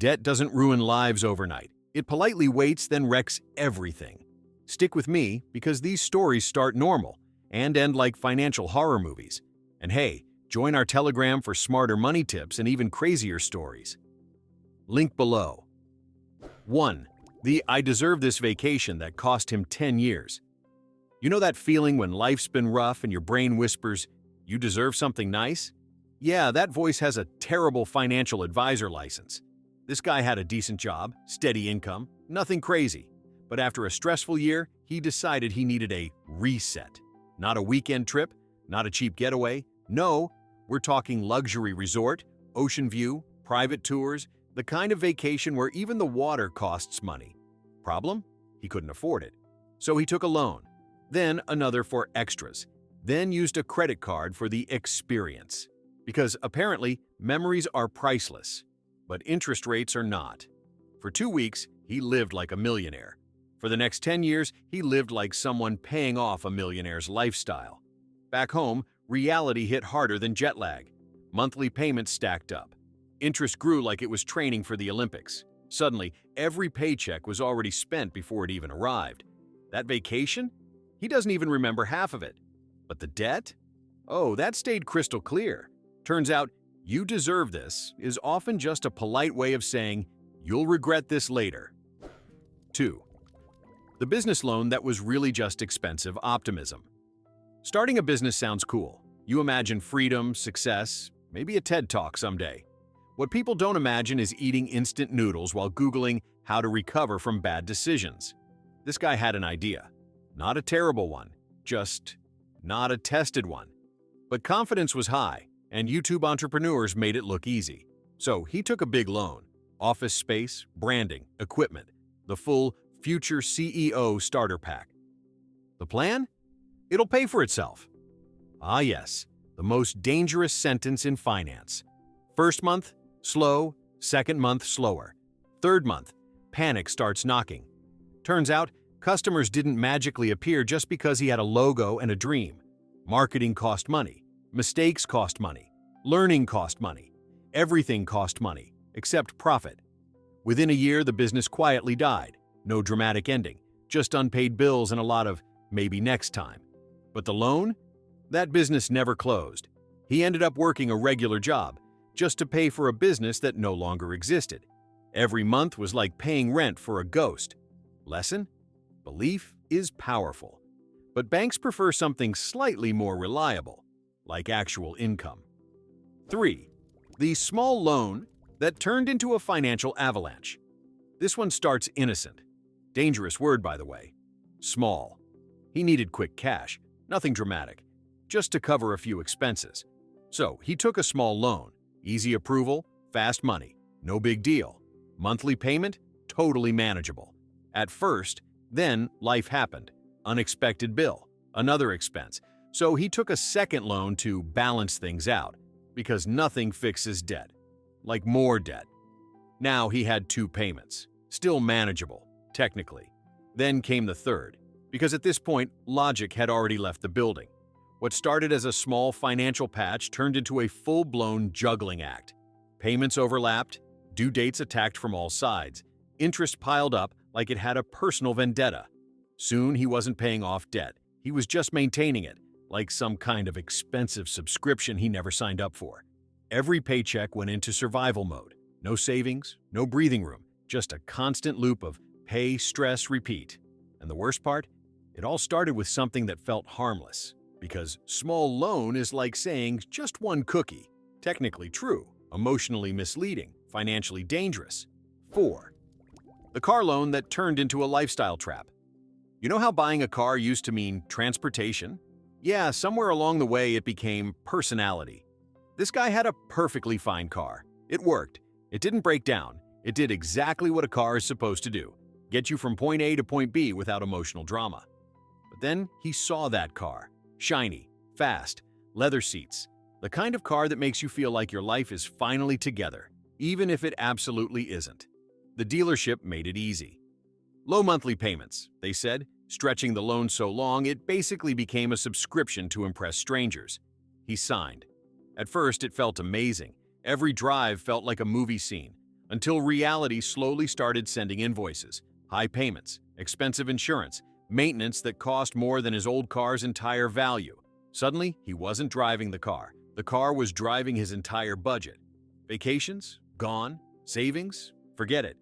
Debt doesn't ruin lives overnight. It politely waits, then wrecks everything. Stick with me because these stories start normal and end like financial horror movies. And hey, join our Telegram for smarter money tips and even crazier stories. Link below. 1. The I deserve this vacation that cost him 10 years. You know that feeling when life's been rough and your brain whispers, "You deserve something nice?" Yeah, that voice has a terrible financial advisor license. This guy had a decent job, steady income, nothing crazy. But after a stressful year, he decided he needed a reset. Not a weekend trip, not a cheap getaway. No, we're talking luxury resort, ocean view, private tours, the kind of vacation where even the water costs money. Problem? He couldn't afford it. So he took a loan, then another for extras, then used a credit card for the experience. Because apparently, memories are priceless, but interest rates are not. For 2 weeks, he lived like a millionaire. For the next 10 years, he lived like someone paying off a millionaire's lifestyle. Back home, reality hit harder than jet lag. Monthly payments stacked up. Interest grew like it was training for the Olympics. Suddenly, every paycheck was already spent before it even arrived. That vacation? He doesn't even remember half of it. But the debt? Oh, that stayed crystal clear. Turns out, "You deserve this" is often just a polite way of saying, "You'll regret this later." 2. The business loan that was really just expensive optimism. Starting a business sounds cool. You imagine freedom, success, maybe a TED Talk someday. What people don't imagine is eating instant noodles while Googling how to recover from bad decisions. This guy had an idea. Not a terrible one, just not a tested one. But confidence was high, and YouTube entrepreneurs made it look easy. So he took a big loan, office space, branding, equipment, the full future CEO starter pack. The plan? It'll pay for itself. Ah yes, the most dangerous sentence in finance. First month, slow. Second month, slower. Third month, panic starts knocking. Turns out, customers didn't magically appear just because he had a logo and a dream. Marketing cost money. Mistakes cost money. Learning cost money. Everything cost money, except profit. Within a year, the business quietly died. No dramatic ending, just unpaid bills and a lot of maybe next time. But the loan? That business never closed. He ended up working a regular job, just to pay for a business that no longer existed. Every month was like paying rent for a ghost. Lesson? Belief is powerful. But banks prefer something slightly more reliable, like actual income. 3. The small loan that turned into a financial avalanche. This one starts innocent. Dangerous word, by the way. Small. He needed quick cash, nothing dramatic, just to cover a few expenses. So he took a small loan. Easy approval, fast money, no big deal. Monthly payment, totally manageable. At first, then life happened. Unexpected bill, another expense. So he took a second loan to balance things out, because nothing fixes debt. Like more debt. Now he had 2 payments, still manageable, technically. Then came the third, because at this point, logic had already left the building. What started as a small financial patch turned into a full-blown juggling act. Payments overlapped, due dates attacked from all sides, interest piled up like it had a personal vendetta. Soon he wasn't paying off debt, he was just maintaining it, like some kind of expensive subscription he never signed up for. Every paycheck went into survival mode. No savings, no breathing room, just a constant loop of pay, stress, repeat. And the worst part? It all started with something that felt harmless. Because small loan is like saying just one cookie. Technically true, emotionally misleading, financially dangerous. 4. The car loan that turned into a lifestyle trap. You know how buying a car used to mean transportation? Yeah, somewhere along the way it became personality. This guy had a perfectly fine car. It worked. It didn't break down. It did exactly what a car is supposed to do. Get you from point A to point B without emotional drama. But then he saw that car. Shiny, fast, leather seats. The kind of car that makes you feel like your life is finally together, even if it absolutely isn't. The dealership made it easy. Low monthly payments, they said, stretching the loan so long it basically became a subscription to impress strangers. He signed. At first, it felt amazing. Every drive felt like a movie scene. until reality slowly started sending invoices, high payments, expensive insurance, maintenance that cost more than his old car's entire value. Suddenly, he wasn't driving the car. The car was driving his entire budget. Vacations? Gone. Savings? Forget it.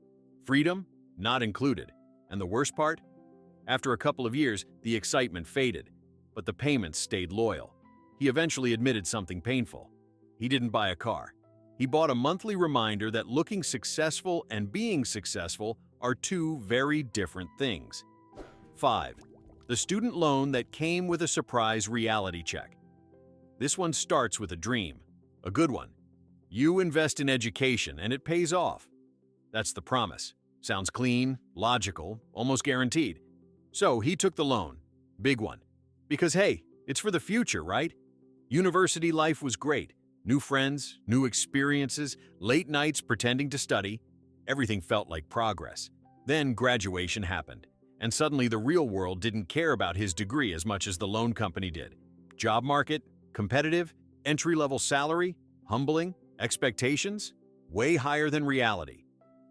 Freedom? Not included. And the worst part? After a couple of years, the excitement faded, but the payments stayed loyal. He eventually admitted something painful. He didn't buy a car. He bought a monthly reminder that looking successful and being successful are two very different things. 5. The student loan that came with a surprise reality check. This one starts with a dream, a good one. You invest in education and it pays off. That's the promise. Sounds clean, logical, almost guaranteed. So he took the loan, big one. Because hey, it's for the future, right? University life was great. New friends, new experiences, late nights pretending to study. Everything felt like progress. Then graduation happened, and suddenly the real world didn't care about his degree as much as the loan company did. Job market, competitive, entry-level salary, humbling, expectations, way higher than reality.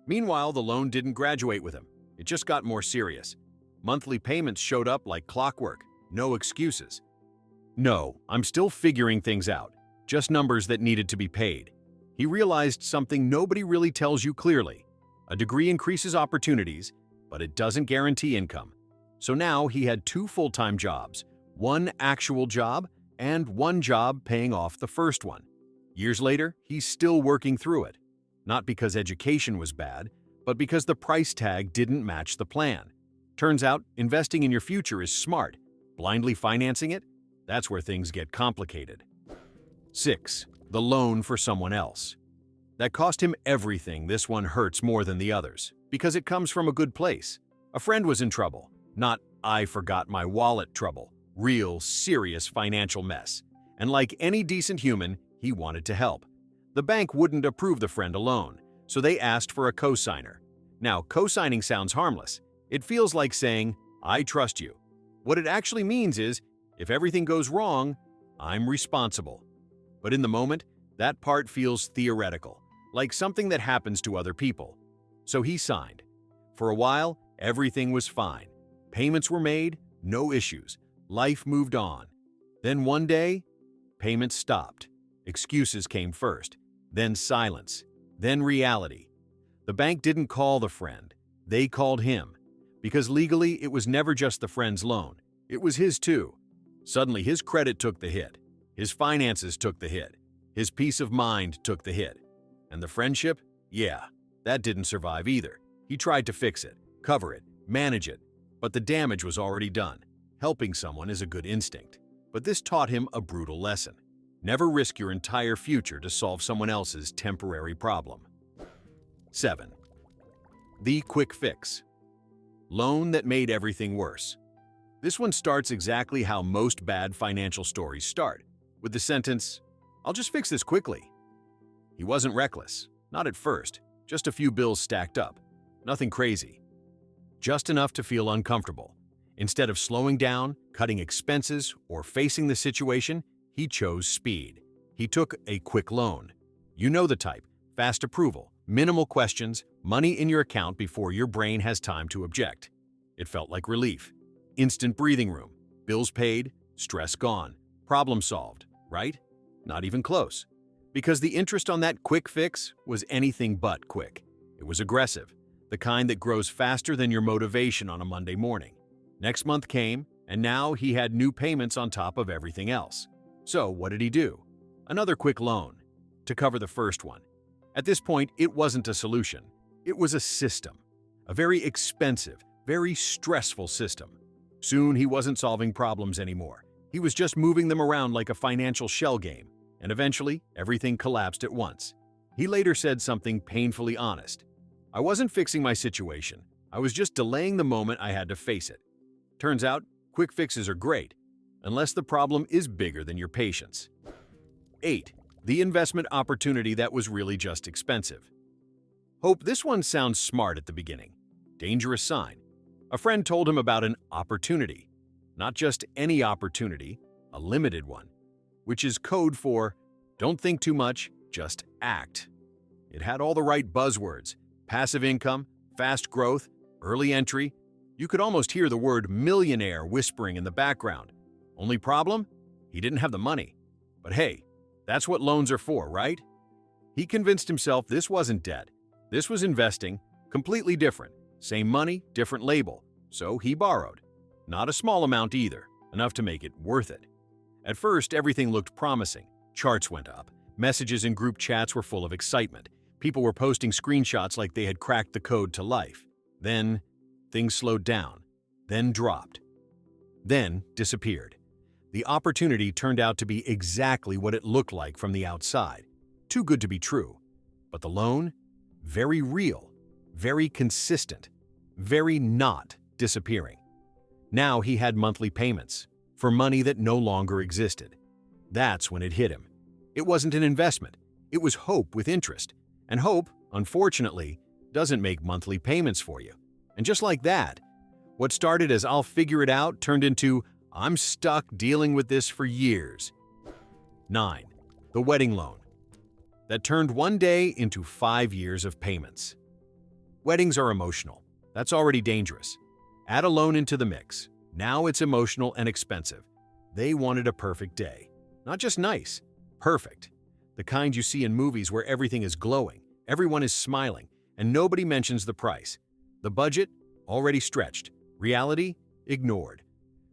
Meanwhile, the loan didn't graduate with him. It just got more serious. Monthly payments showed up like clockwork, no excuses. No, I'm still figuring things out, just numbers that needed to be paid. He realized something nobody really tells you clearly. A degree increases opportunities, but it doesn't guarantee income. So now he had 2 full-time jobs, one actual job and one job paying off the first one. Years later, he's still working through it. Not because education was bad, but because the price tag didn't match the plan. Turns out, investing in your future is smart. Blindly financing it? That's where things get complicated. 6. The loan for someone else. That cost him everything. This one hurts more than the others, because it comes from a good place. A friend was in trouble, not "I forgot my wallet" trouble. Real, serious financial mess. And like any decent human, he wanted to help. The bank wouldn't approve the friend a loan, so they asked for a co-signer. Now, co-signing sounds harmless. It feels like saying, "I trust you." What it actually means is, if everything goes wrong, I'm responsible. But in the moment, that part feels theoretical, like something that happens to other people. So he signed. For a while, everything was fine. Payments were made, no issues. Life moved on. Then one day, payments stopped. Excuses came first, then silence, then reality. The bank didn't call the friend. They called him. Because legally, it was never just the friend's loan. It was his too. Suddenly, his credit took the hit. His finances took the hit. His peace of mind took the hit. And the friendship? Yeah, that didn't survive either. He tried to fix it, cover it, manage it. But the damage was already done. Helping someone is a good instinct. But this taught him a brutal lesson. Never risk your entire future to solve someone else's temporary problem. 7. The quick fix. Loan that made everything worse. This one starts exactly how most bad financial stories start, with the sentence, "I'll just fix this quickly." He wasn't reckless, not at first, just a few bills stacked up. Nothing crazy. Just enough to feel uncomfortable. Instead of slowing down, cutting expenses, or facing the situation, he chose speed. He took a quick loan. You know the type: fast approval, minimal questions, money in your account before your brain has time to object. It felt like relief. Instant breathing room, bills paid, stress gone, problem solved, right? Not even close. Because the interest on that quick fix was anything but quick. It was aggressive, the kind that grows faster than your motivation on a Monday morning. Next month came, and now he had new payments on top of everything else. So what did he do? Another quick loan, to cover the first one. At this point, it wasn't a solution. It was a system. A very expensive, very stressful system. Soon he wasn't solving problems anymore. He was just moving them around like a financial shell game. And eventually, everything collapsed at once. He later said something painfully honest. "I wasn't fixing my situation. I was just delaying the moment I had to face it." Turns out, quick fixes are great, unless the problem is bigger than your patience. 8. The investment opportunity that was really just expensive. Hope this one sounds smart at the beginning. Dangerous sign. A friend told him about an opportunity. Not just any opportunity, a limited one. Which is code for, don't think too much, just act. It had all the right buzzwords: passive income, fast growth, early entry. You could almost hear the word millionaire whispering in the background. Only problem? He didn't have the money. But hey, that's what loans are for, right? He convinced himself this wasn't debt. This was investing, completely different. Same money, different label. So he borrowed. Not a small amount either, enough to make it worth it. At first, everything looked promising. Charts went up. Messages in group chats were full of excitement. People were posting screenshots like they had cracked the code to life. Then, things slowed down, then dropped, then disappeared. The opportunity turned out to be exactly what it looked like from the outside. Too good to be true. But the loan? Very real, very consistent, very not disappearing. Now he had monthly payments for money that no longer existed. That's when it hit him. It wasn't an investment. It was hope with interest. And hope, unfortunately, doesn't make monthly payments for you. And just like that, what started as "I'll figure it out" turned into "I'm stuck dealing with this for years." 9. The wedding loan. That turned one day into 5 years of payments. Weddings are emotional. That's already dangerous. Add a loan into the mix. Now it's emotional and expensive. They wanted a perfect day. Not just nice, perfect. The kind you see in movies where everything is glowing, everyone is smiling, and nobody mentions the price. The budget? Already stretched. Reality? Ignored.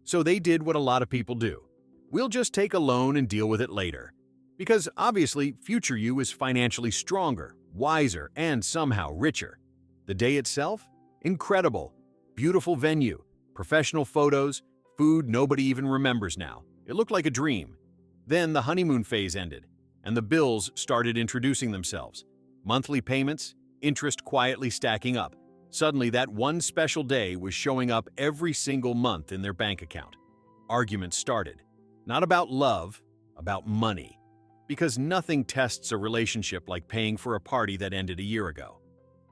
So they did what a lot of people do. We'll just take a loan and deal with it later. Because obviously, future you is financially stronger, wiser, and somehow richer. The day itself? Incredible. Beautiful venue, professional photos, food nobody even remembers now. It looked like a dream. Then the honeymoon phase ended, and the bills started introducing themselves. Monthly payments, interest quietly stacking up. Suddenly, that one special day was showing up every single month in their bank account. Arguments started. Not about love, about money. Because nothing tests a relationship like paying for a party that ended a year ago.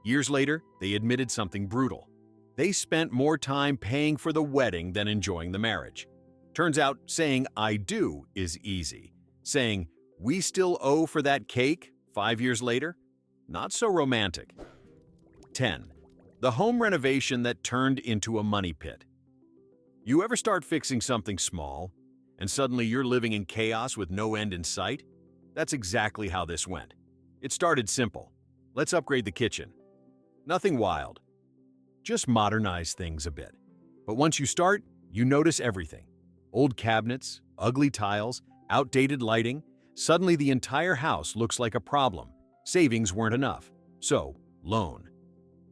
Years later, they admitted something brutal. They spent more time paying for the wedding than enjoying the marriage. Turns out saying "I do" is easy. Saying "we still owe for that cake" 5 years later? Not so romantic. 10. The home renovation that turned into a money pit. You ever start fixing something small, and suddenly you're living in chaos with no end in sight? That's exactly how this went. It started simple. Let's upgrade the kitchen. Nothing wild. Just modernize things a bit. But once you start, you notice everything. Old cabinets, ugly tiles, outdated lighting. Suddenly the entire house looks like a problem. Savings weren't enough. So, loan.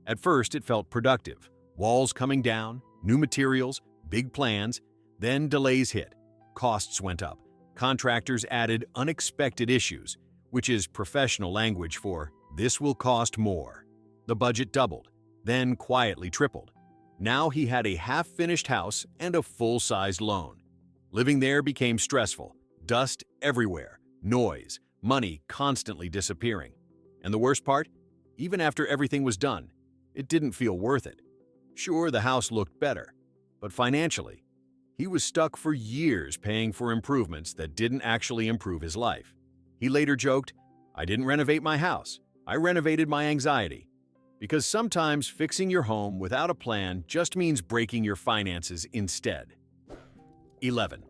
At first it felt productive. Walls coming down, new materials, big plans. Then delays hit. Costs went up. Contractors added unexpected issues, which is professional language for "this will cost more." The budget doubled, then quietly tripled. Now he had a half-finished house and a full-sized loan. Living there became stressful. Dust everywhere, noise, money constantly disappearing. And the worst part? Even after everything was done, it didn't feel worth it. Sure, the house looked better, but financially, he was stuck for years paying for improvements that didn't actually improve his life. He later joked, "I didn't renovate my house, I renovated my anxiety." Because sometimes fixing your home without a plan just means breaking your finances instead. 11.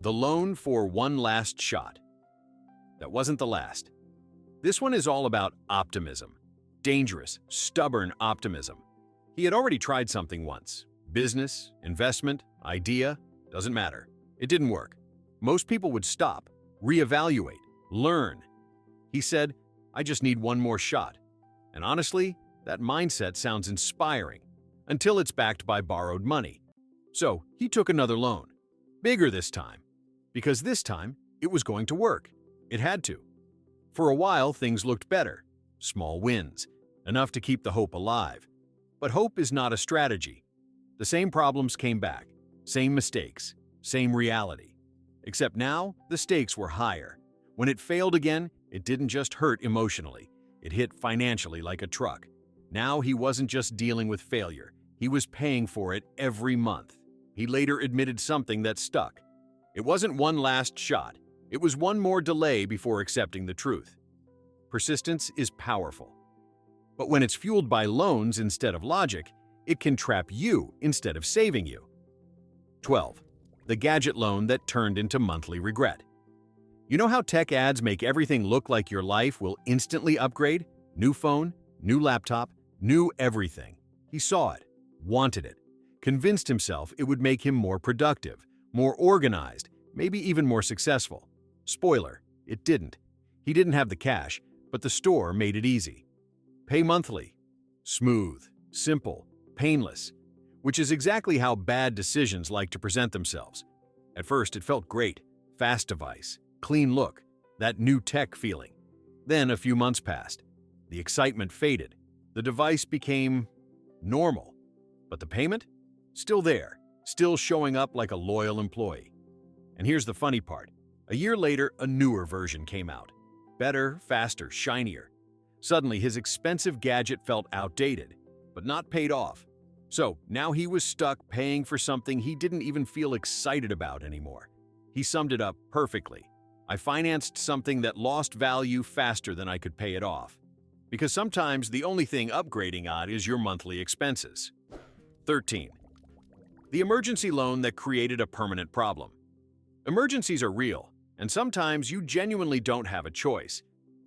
The loan for one last shot. That wasn't the last. This one is all about optimism. Dangerous, stubborn optimism. He had already tried something once. Business, investment, idea, doesn't matter. It didn't work. Most people would stop, reevaluate, learn. He said, "I just need one more shot." And honestly, that mindset sounds inspiring, until it's backed by borrowed money. So he took another loan. Bigger this time. Because this time, it was going to work. It had to. For a while, things looked better. Small wins. Enough to keep the hope alive. But hope is not a strategy. The same problems came back. Same mistakes. Same reality. Except now, the stakes were higher. When it failed again, it didn't just hurt emotionally. It hit financially like a truck. Now he wasn't just dealing with failure. He was paying for it every month. He later admitted something that stuck. It wasn't one last shot. It was one more delay before accepting the truth. persistence is powerful. But when it's fueled by loans instead of logic, it can trap you instead of saving you. 12. The gadget loan that turned into monthly regret. You know how tech ads make everything look like your life will instantly upgrade? New phone, new laptop, new everything. He saw it, wanted it, convinced himself it would make him more productive, more organized, maybe even more successful. Spoiler, it didn't. He didn't have the cash, but the store made it easy. Pay monthly. Smooth, simple, painless, which is exactly how bad decisions like to present themselves. At first, it felt great. Fast device, clean look, that new tech feeling. Then a few months passed. The excitement faded. The device became normal. But the payment? Still there, still showing up like a loyal employee. And here's the funny part. A year later, a newer version came out. Better, faster, shinier. Suddenly, his expensive gadget felt outdated, but not paid off. So now he was stuck paying for something he didn't even feel excited about anymore. He summed it up perfectly. I financed something that lost value faster than I could pay it off. Because sometimes the only thing upgrading on is your monthly expenses. 13. The emergency loan that created a permanent problem. Emergencies are real, and sometimes you genuinely don't have a choice.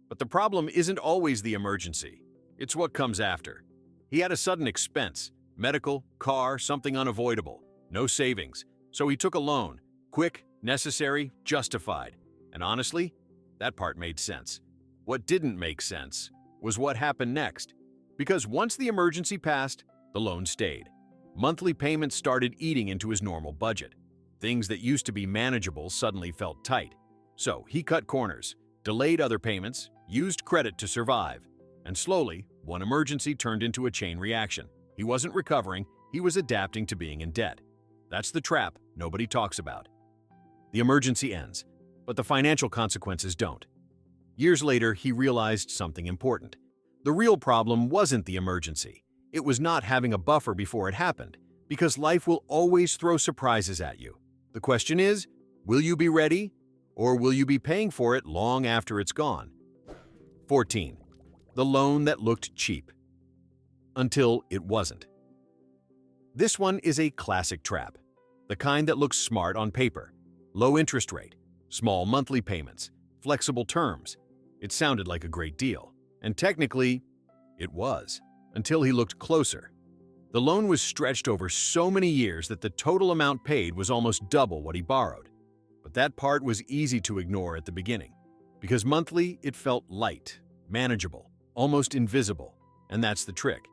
But the problem isn't always the emergency. It's what comes after. He had a sudden expense. Medical, car, something unavoidable. No savings. So he took a loan. Quick, necessary, justified. And honestly, that part made sense. What didn't make sense was what happened next. Because once the emergency passed, the loan stayed. Monthly payments started eating into his normal budget. Things that used to be manageable suddenly felt tight. So he cut corners, delayed other payments, used credit to survive. And slowly, one emergency turned into a chain reaction. He wasn't recovering, he was adapting to being in debt. That's the trap nobody talks about. The emergency ends, but the financial consequences don't. Years later, he realized something important. The real problem wasn't the emergency. It was not having a buffer before it happened, because life will always throw surprises at you. The question is, will you be ready, or will you be paying for it long after it's gone? 14. The loan that looked cheap. Until it wasn't. This one is a classic trap, the kind that looks smart on paper. Low interest rate, small monthly payments, flexible terms. It sounded like a great deal, and technically, it was, until he looked closer. The loan was stretched over so many years that the total amount paid was almost double what he borrowed. But that part was easy to ignore at the beginning, because monthly it felt light, manageable, almost invisible, and that's the trick.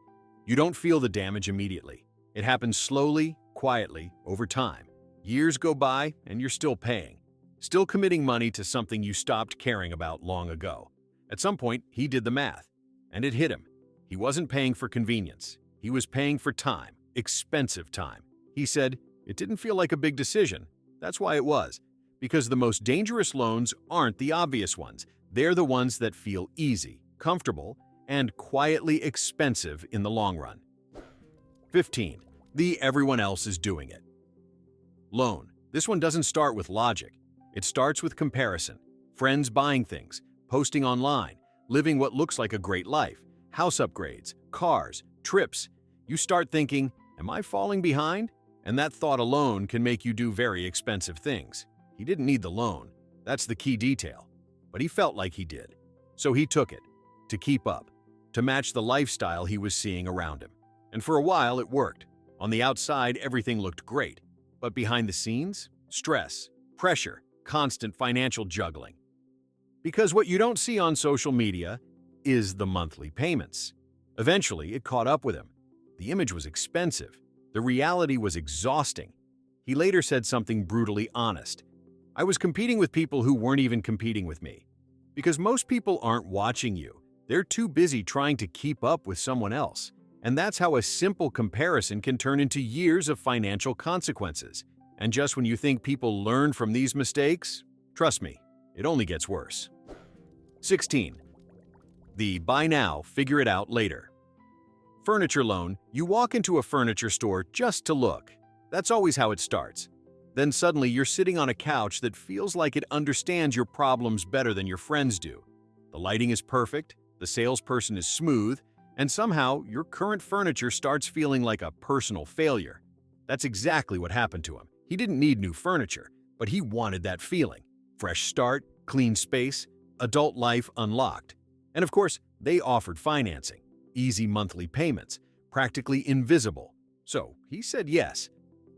You don't feel the damage immediately. It happens slowly, quietly, over time. Years go by and you're still paying, still committing money to something you stopped caring about long ago. At some point, he did the math, and it hit him. He wasn't paying for convenience. He was paying for time, expensive time. He said, it didn't feel like a big decision. That's why it was. Because the most dangerous loans aren't the obvious ones. They're the ones that feel easy, comfortable, and quietly expensive in the long run. 15. The everyone else is doing it. Loan. This one doesn't start with logic. It starts with comparison. Friends buying things, posting online, living what looks like a great life, house upgrades, cars, trips. You start thinking, am I falling behind? And that thought alone can make you do very expensive things. He didn't need the loan. That's the key detail. But he felt like he did. So he took it. To keep up. To match the lifestyle he was seeing around him. And for a while, it worked. On the outside, everything looked great. But behind the scenes, stress, pressure, constant financial juggling. Because what you don't see on social media is the monthly payments. Eventually, it caught up with him. The image was expensive. The reality was exhausting. He later said something brutally honest. I was competing with people who weren't even competing with me. Because most people aren't watching you. They're too busy trying to keep up with someone else. And that's how a simple comparison can turn into years of financial consequences. And just when you think people learn from these mistakes, trust me, it only gets worse. 16. The buy now, figure it out later. Furniture loan. You walk into a furniture store just to look. That's always how it starts. Then suddenly you're sitting on a couch that feels like it understands your problems better than your friends do. The lighting is perfect, the salesperson is smooth, and somehow your current furniture starts feeling like a personal failure. That's exactly what happened to him. He didn't need new furniture, but he wanted that feeling. Fresh start, clean space, adult life unlocked. And of course, they offered financing, easy monthly payments, practically invisible. So he said yes.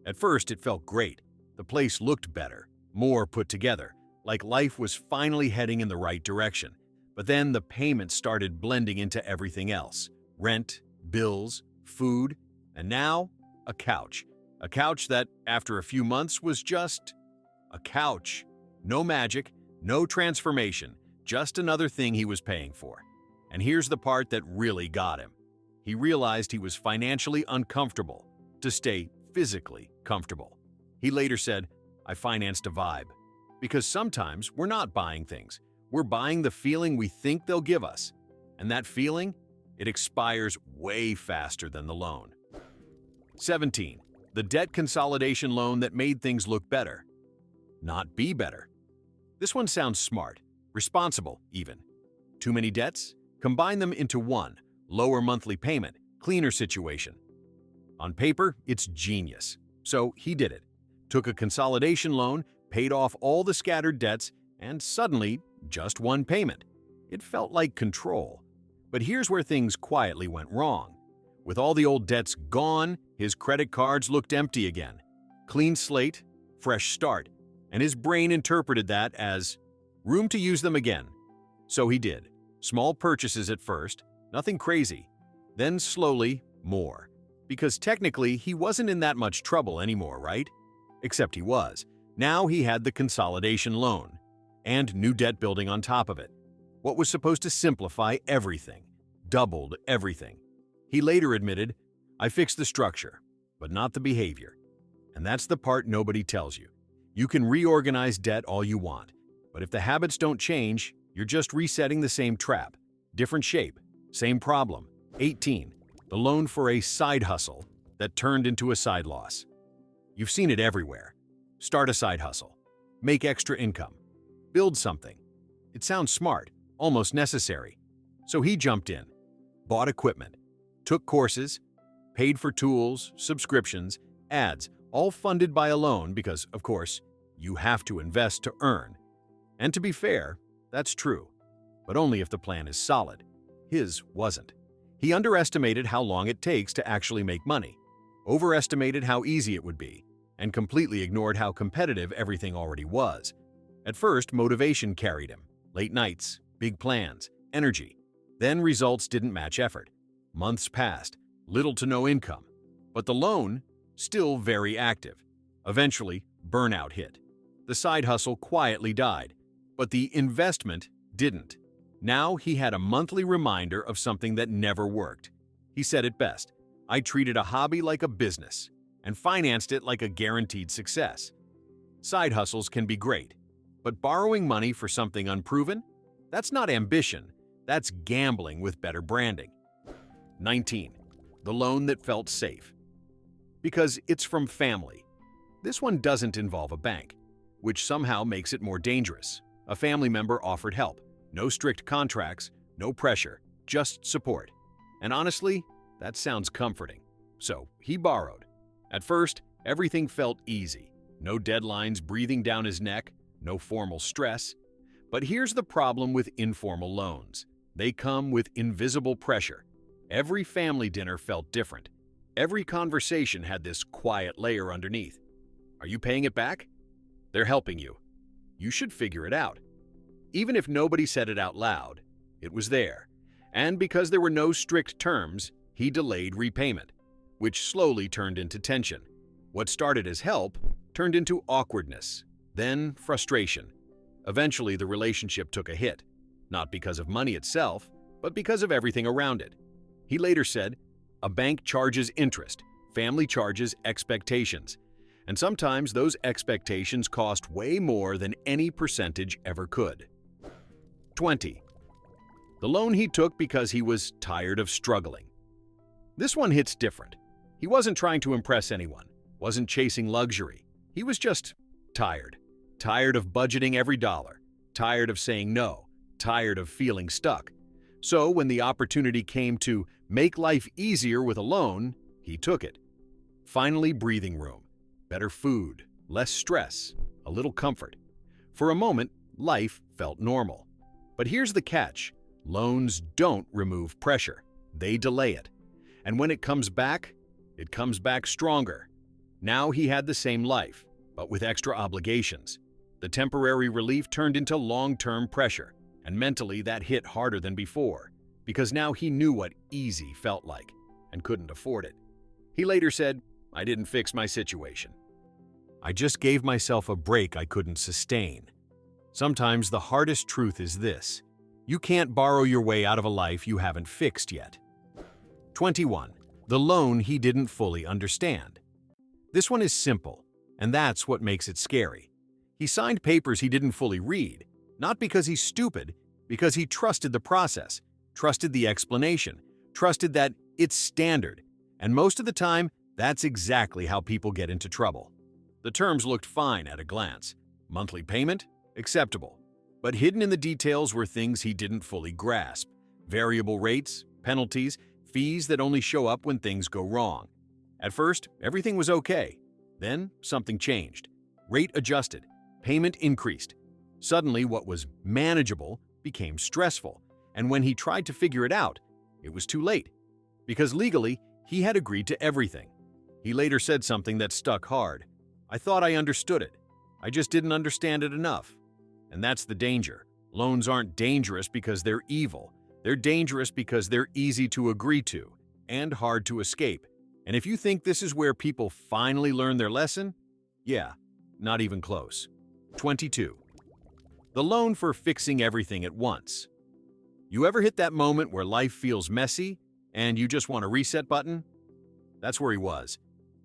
At first, it felt great. The place looked better, more put together, like life was finally heading in the right direction. But then the payments started blending into everything else. Rent, bills, food, and now a couch. A couch that, after a few months, was just a couch. No magic, no transformation, just another thing he was paying for. And here's the part that really got him. He realized he was financially uncomfortable to stay physically comfortable. He later said, "I financed a vibe." Because sometimes we're not buying things. We're buying the feeling we think they'll give us. And that feeling, it expires way faster than the loan. 17. The debt consolidation loan that made things look better, not be better. This one sounds smart, responsible even. Too many debts? Combine them into one, lower monthly payment, cleaner situation. On paper, it's genius. So he did it. Took a consolidation loan, paid off all the scattered debts, and suddenly, just one payment. It felt like control. But here's where things quietly went wrong. With all the old debts gone, his credit cards looked empty again. Clean slate, fresh start, and his brain interpreted that as room to use them again. So he did. Small purchases at first, nothing crazy. Then slowly, more. Because technically, he wasn't in that much trouble anymore, right? Except he was. Now he had the consolidation loan and new debt building on top of it. What was supposed to simplify everything, doubled everything. He later admitted, "I fixed the structure, but not the behavior." And that's the part nobody tells you. You can reorganize debt all you want, but if the habits don't change, you're just resetting the same trap. Different shape, same problem. 18. The loan for a side hustle that turned into a side loss. You've seen it everywhere. Start a side hustle. Make extra income. Build something. It sounds smart, almost necessary. So he jumped in, bought equipment, took courses, paid for tools, subscriptions, ads, all funded by a loan because, of course, you have to invest to earn. And to be fair, that's true, but only if the plan is solid. His wasn't. He underestimated how long it takes to actually make money, overestimated how easy it would be, and completely ignored how competitive everything already was. At first, motivation carried him. Late nights, big plans, energy. Then results didn't match effort. Months passed, little to no income. But the loan, still very active. Eventually, burnout hit. The side hustle quietly died, but the investment didn't. Now he had a monthly reminder of something that never worked. He said it best, "I treated a hobby like a business and financed it like a guaranteed success." Side hustles can be great, but borrowing money for something unproven? That's not ambition, that's gambling with better branding. 19. The loan that felt safe. Because it's from family. This one doesn't involve a bank, which somehow makes it more dangerous. A family member offered help. No strict contracts, no pressure, just support. And honestly, that sounds comforting. So he borrowed. At first, everything felt easy. No deadlines breathing down his neck, no formal stress. But here's the problem with informal loans. They come with invisible pressure. Every family dinner felt different. Every conversation had this quiet layer underneath. Are you paying it back? They're helping you. You should figure it out. Even if nobody said it out loud, it was there. And because there were no strict terms, he delayed repayment, which slowly turned into tension. What started as help turned into awkwardness, then frustration. Eventually, the relationship took a hit, not because of money itself, but because of everything around it. He later said, "A bank charges interest, family charges expectations, and sometimes those expectations cost way more than any percentage ever could." 20. The loan he took because he was tired of struggling. This one hits different. He wasn't trying to impress anyone, wasn't chasing luxury. He was just tired. Tired of budgeting every dollar, tired of saying no, tired of feeling stuck. So when the opportunity came to make life easier with a loan, he took it. Finally, breathing room, better food, less stress, a little comfort. For a moment, life felt normal. But here's the catch. Loans don't remove pressure. They delay it. And when it comes back stronger. Now he had the same life, but with extra obligations. The temporary relief turned into long-term pressure, and mentally that hit harder than before, because now he knew what easy felt like and couldn't afford it. He later said, "I didn't fix my situation. I just gave myself a break I couldn't sustain." Sometimes the hardest truth is this: you can't borrow your way out of a life you haven't fixed yet. 21. The loan he didn't fully understand. This one is simple, and that's what makes it scary. He signed papers he didn't fully read, not because he's stupid, because he trusted the process, trusted the explanation, trusted that it's standard. And most of the time, that's exactly how people get into trouble. The terms looked fine at a glance. Monthly payment? Acceptable. But hidden in the details were things he didn't fully grasp. Variable rates, penalties, fees that only show up when things go wrong. At first, everything was okay. Then, something changed. Rate adjusted. Payment increased. Suddenly, what was manageable became stressful. And when he tried to figure it out, it was too late. Because legally, he had agreed to everything. He later said something that stuck hard. "I thought I understood it. I just didn't understand it enough." And that's the danger. Loans aren't dangerous because they're evil. They're dangerous because they're easy to agree to and hard to escape. And if you think this is where people finally learn their lesson, yeah, not even close. 22. The loan for fixing everything at once. You ever hit that moment where life feels messy and you just want a reset button? That's where he was.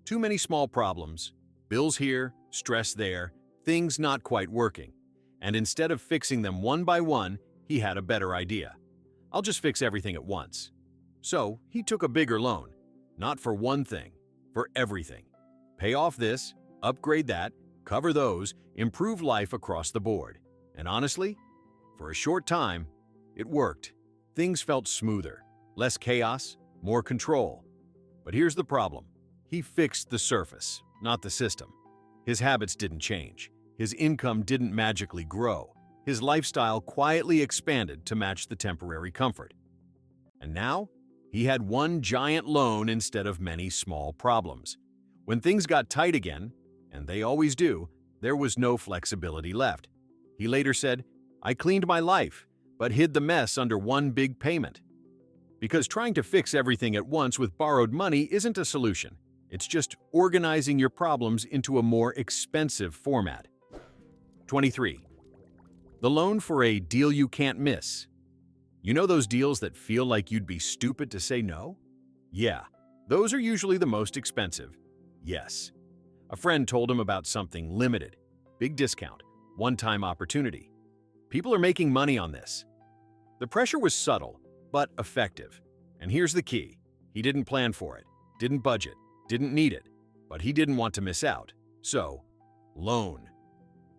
Too many small problems, bills here, stress there, things not quite working. And instead of fixing them one by one, he had a better idea. "I'll just fix everything at once." So he took a bigger loan, not for one thing, for everything. Pay off this, upgrade that, cover those, improve life across the board. And honestly, for a short time, it worked. Things felt smoother, less chaos, more control. But here's the problem. He fixed the surface, not the system. His habits didn't change. His income didn't magically grow. His lifestyle quietly expanded to match the temporary comfort. And now, he had one giant loan instead of many small problems. When things got tight again, and they always do, there was no flexibility left. He later said, "I cleaned my life, but hid the mess under one big payment." Because trying to fix everything at once with borrowed money isn't a solution. It's just organizing your problems into a more expensive format. 23. The loan for a deal you can't miss. You know those deals that feel like you'd be stupid to say no? Yeah, those are usually the most expensive. Yes. A friend told him about something limited, big discount, one-time opportunity. People are making money on this. The pressure was subtle, but effective. And here's the key. He didn't plan for it, didn't budget, didn't need it, but he didn't want to miss out. So, loan.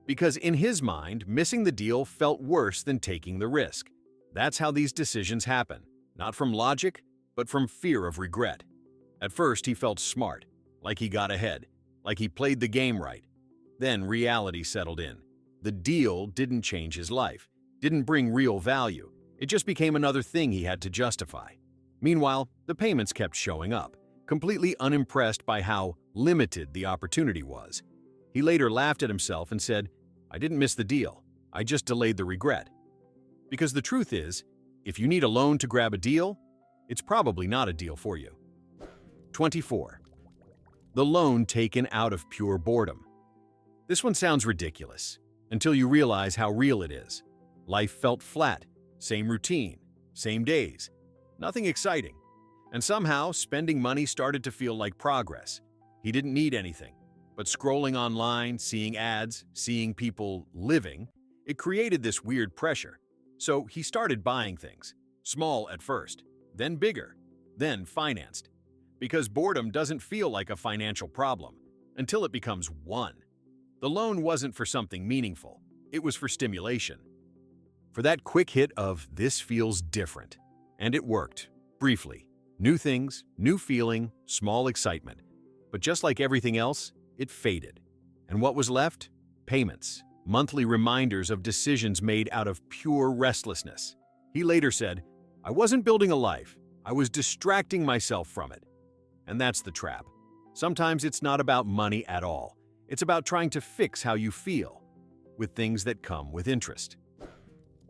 Because in his mind, missing the deal felt worse than taking the risk. That's how these decisions happen, not from logic, but from fear of regret. At first, he felt smart, like he got ahead, like he played the game right. Then reality settled in. The deal didn't change his life, didn't bring real value. It just became another thing he had to justify. Meanwhile, the payments kept showing up, completely unimpressed by how limited the opportunity was. He later laughed at himself and said, "I didn't miss the deal, I just delayed the regret." Because the truth is, if you need a loan to grab a deal, it's probably not a deal for you. 24. The loan taken out of pure boredom. This one sounds ridiculous, until you realize how real it is. Life felt flat, same routine, same days, nothing exciting. And somehow, spending money started to feel like progress. He didn't need anything. But scrolling online, seeing ads, seeing people living, it created this weird pressure. So he started buying things, small at first, then bigger, then financed. Because boredom doesn't feel like a financial problem until it becomes one. The loan wasn't for something meaningful, it was for stimulation. for that quick hit of "this feels different." And it worked, briefly. New things, new feeling, small excitement. But just like everything else, it faded. And what was left? Payments, monthly reminders of decisions made out of pure restlessness. He later said, "I wasn't building a life, I was distracting myself from it." And that's the trap. Sometimes it's not about money at all. It's about trying to fix how you feel, with things that come with interest.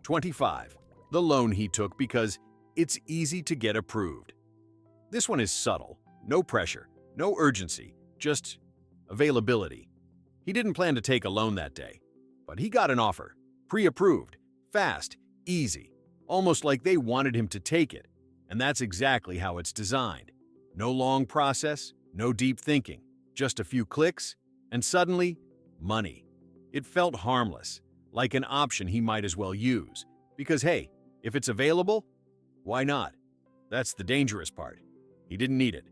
25. The loan he took because it's easy to get approved. This one is subtle, no pressure, no urgency, just availability. He didn't plan to take a loan that day, but he got an offer, pre-approved, fast, easy, almost like they wanted him to take it. And that's exactly how it's designed. No long process, no deep thinking, just a few clicks, and suddenly, money. It felt harmless, like an option he might as well use. Because hey, if it's available, why not? That's the dangerous part. He didn't need it,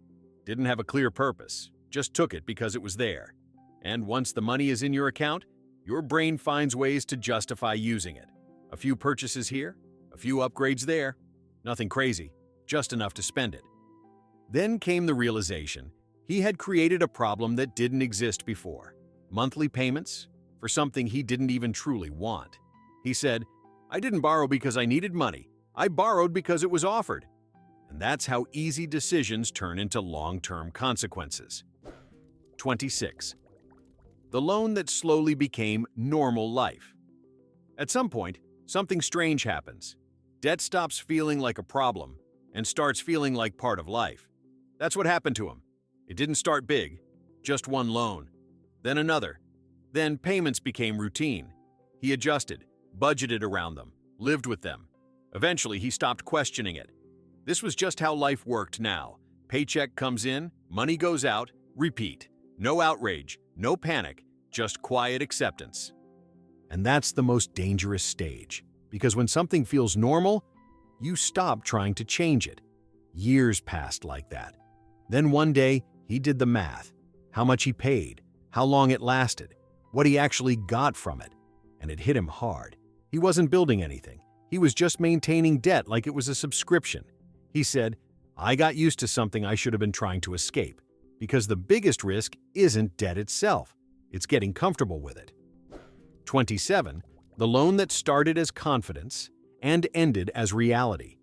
didn't have a clear purpose, just took it because it was there. And once the money is in your account, your brain finds ways to justify using it. A few purchases here, a few upgrades there. Nothing crazy, just enough to spend it. Then came the realization he had created a problem that didn't exist before. Monthly payments for something he didn't even truly want. He said, "I didn't borrow because I needed money. I borrowed because it was offered." And that's how easy decisions turn into long-term consequences. 26. The loan that slowly became normal life. At some point, something strange happens. Debt stops feeling like a problem and starts feeling like part of life. That's what happened to him. It didn't start big, just one loan, then another. Then payments became routine. He adjusted, budgeted around them, lived with them. Eventually, he stopped questioning it. This was just how life worked now. Paycheck comes in, money goes out, repeat. No outrage, no panic, just quiet acceptance. And that's the most dangerous stage, because when something feels normal, you stop trying to change it. Years passed like that. Then one day, he did the math. How much he paid, how long it lasted, what he actually got from it. And it hit him hard. He wasn't building anything. He was just maintaining debt like it was a subscription. He said, "I got used to something I should have been trying to escape." Because the biggest risk isn't debt itself, it's getting comfortable with it. 27. The loan that started as confidence and ended as reality.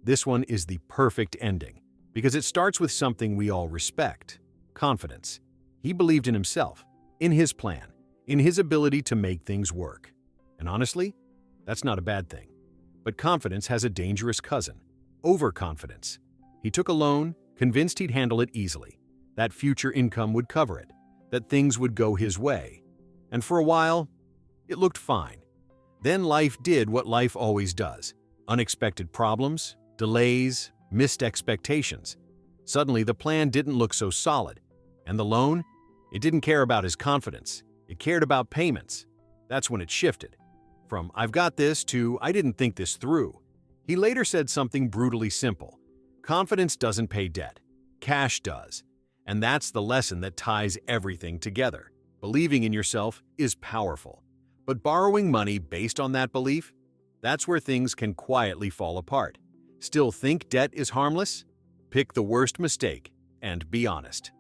This one is the perfect ending, because it starts with something we all respect: confidence. He believed in himself, in his plan, in his ability to make things work. And honestly, that's not a bad thing. But confidence has a dangerous cousin: overconfidence. He took a loan, convinced he'd handle it easily, that future income would cover it, that things would go his way. And for a while, it looked fine. Then life did what life always does: unexpected problems, delays, missed expectations. Suddenly, the plan didn't look so solid. And the loan? It didn't care about his confidence. It cared about payments. That's when it shifted. From "I've got this" to "I didn't think this through." He later said something brutally simple: confidence doesn't pay debt. Cash does. And that's the lesson that ties everything together. Believing in yourself is powerful. But borrowing money based on that belief? That's where things can quietly fall apart. Still think debt is harmless? Pick the worst mistake and be honest.